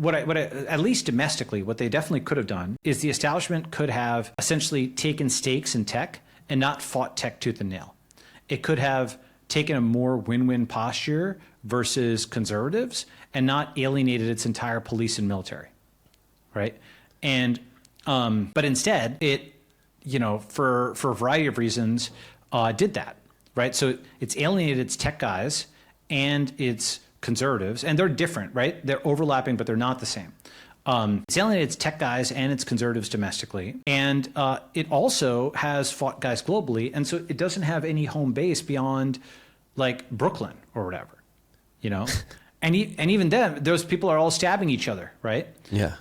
at least domestically, what they definitely could have done is the establishment could have essentially taken stakes in tech and not fought tech tooth and nail. It could have taken a more win-win posture versus conservatives and not alienated its entire police and military, right? And but instead, it, for a variety of reasons, did that, right? So it's alienated its tech guys and its conservatives, and they're different, right? They're overlapping, but they're not the same. It's alienated its tech guys and its conservatives domestically, and it also has fought guys globally, and so it doesn't have any home base beyond like Brooklyn or whatever, and even then, those people are all stabbing each other, right? Yeah.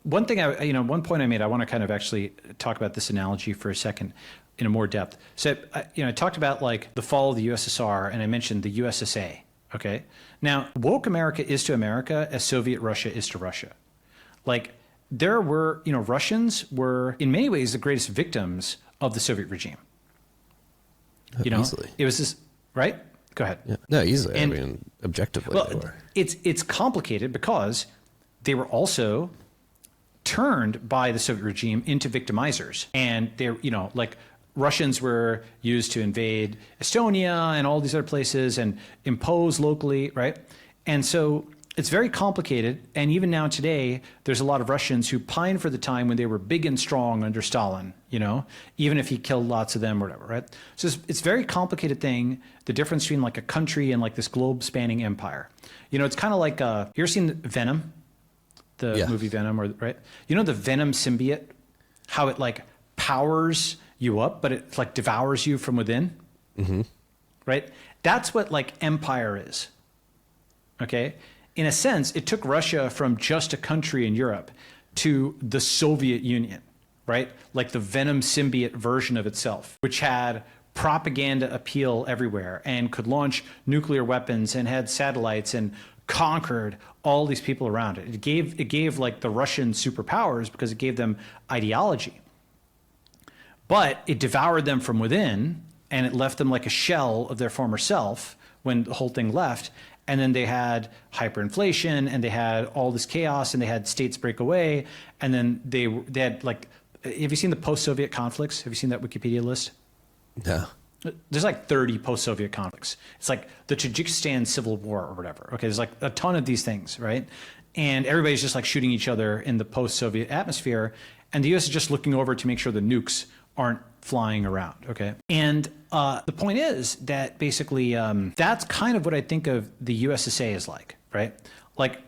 One thing one point I made, I want to kind of actually talk about this analogy for a second in a more depth. So, I talked about like the fall of the USSR, and I mentioned the USSA. Okay. Now, woke America is to America as Soviet Russia is to Russia. Like there were, Russians were in many ways the greatest victims of the Soviet regime. Easily. It was this, right? Go ahead. Yeah. No, easily. And, objectively. Well, it's complicated because they were also turned by the Soviet regime into victimizers. And they're, like Russians were used to invade Estonia and all these other places and impose locally, right? And so it's very complicated. And even now today, there's a lot of Russians who pine for the time when they were big and strong under Stalin, even if he killed lots of them or whatever, right? So it's a very complicated thing, the difference between like a country and like this globe spanning empire. It's kind of like, you ever seen Venom? The movie Venom, right? The Venom symbiote, how it like powers you up, but it like devours you from within, right? That's what like empire is, okay? In a sense, it took Russia from just a country in Europe to the Soviet Union, right? Like the Venom symbiote version of itself, which had propaganda appeal everywhere and could launch nuclear weapons and had satellites and conquered all these people around it. It gave like the Russian superpowers because it gave them ideology. But it devoured them from within, and it left them like a shell of their former self when the whole thing left. And then they had hyperinflation, and they had all this chaos, and they had states break away. And then they had like, have you seen the post-Soviet conflicts? Have you seen that Wikipedia list? No. There's like 30 post-Soviet conflicts. It's like the Tajikistan Civil War or whatever. Okay, there's like a ton of these things, right? And everybody's just like shooting each other in the post-Soviet atmosphere. And the US is just looking over to make sure the nukes aren't flying around, okay? And the point is that basically that's kind of what I think of the USSA as like, right? Like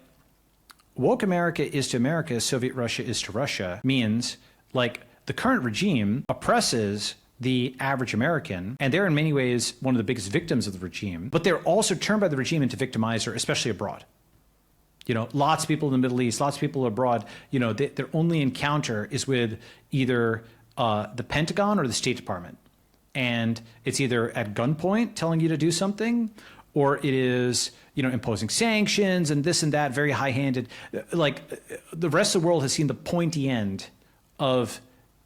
woke America is to America as Soviet Russia is to Russia means like the current regime oppresses the average American, and they're in many ways one of the biggest victims of the regime, but they're also turned by the regime into victimizer, especially abroad. Lots of people in the Middle East, lots of people abroad, their only encounter is with either the Pentagon or the State Department. And it's either at gunpoint telling you to do something, or it is, imposing sanctions and this and that, very high-handed. Like the rest of the world has seen the pointy end of,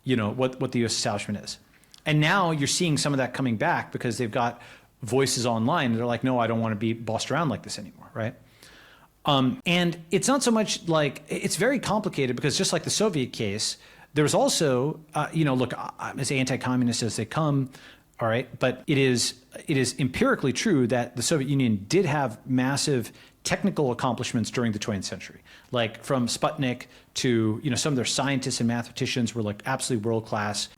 what the U.S. establishment is. And now you're seeing some of that coming back because they've got voices online. And they're like, no, I don't want to be bossed around like this anymore, right? And it's not so much like, it's very complicated because just like the Soviet case, there's also, look, I'm as anti-communist as they come, all right? But it is empirically true that the Soviet Union did have massive technical accomplishments during the 20th century. Like from Sputnik to, some of their scientists and mathematicians were like absolutely world-class.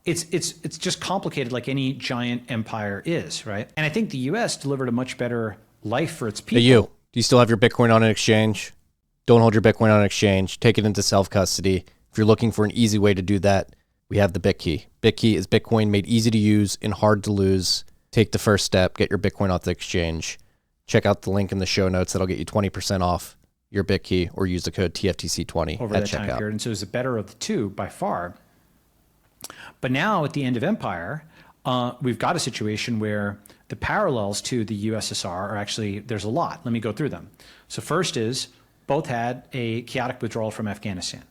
It's just complicated like any giant empire is, right? And I think the U.S. delivered a much better life for its people. Hey, do you still have your Bitcoin on an exchange? Don't hold your Bitcoin on an exchange. Take it into self-custody. If you're looking for an easy way to do that, we have the BitKey. BitKey is Bitcoin made easy to use and hard to lose. Take the first step. Get your Bitcoin off the exchange. Check out the link in the show notes. That'll get you 20% off your BitKey, or use the code TFTC20 over at that time checkout. period. And so it's the better of the two by far. But now at the end of empire, we've got a situation where the parallels to the USSR are actually, there's a lot. Let me go through them. So first is both had a chaotic withdrawal from Afghanistan,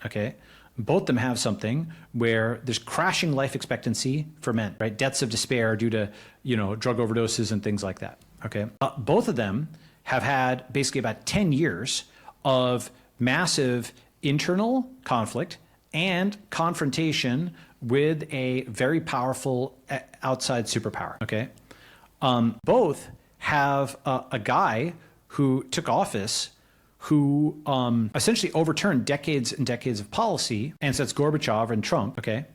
okay? Both of them have something where there's crashing life expectancy for men, right? Deaths of despair due to, drug overdoses and things like that. Okay. Both of them have had basically about 10 years of massive internal conflict and confrontation with a very powerful outside superpower. Okay. Both have a guy who took office who essentially overturned decades and decades of policy, and so it's Gorbachev and Trump. Okay.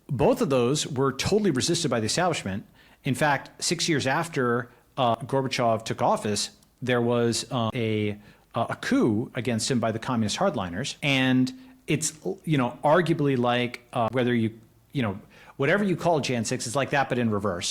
Both of those were totally resisted by the establishment. In fact, 6 years after Gorbachev took office, there was a coup against him by the communist hardliners. And it's, arguably like whether whatever you call Jan 6, it's like that, but in reverse.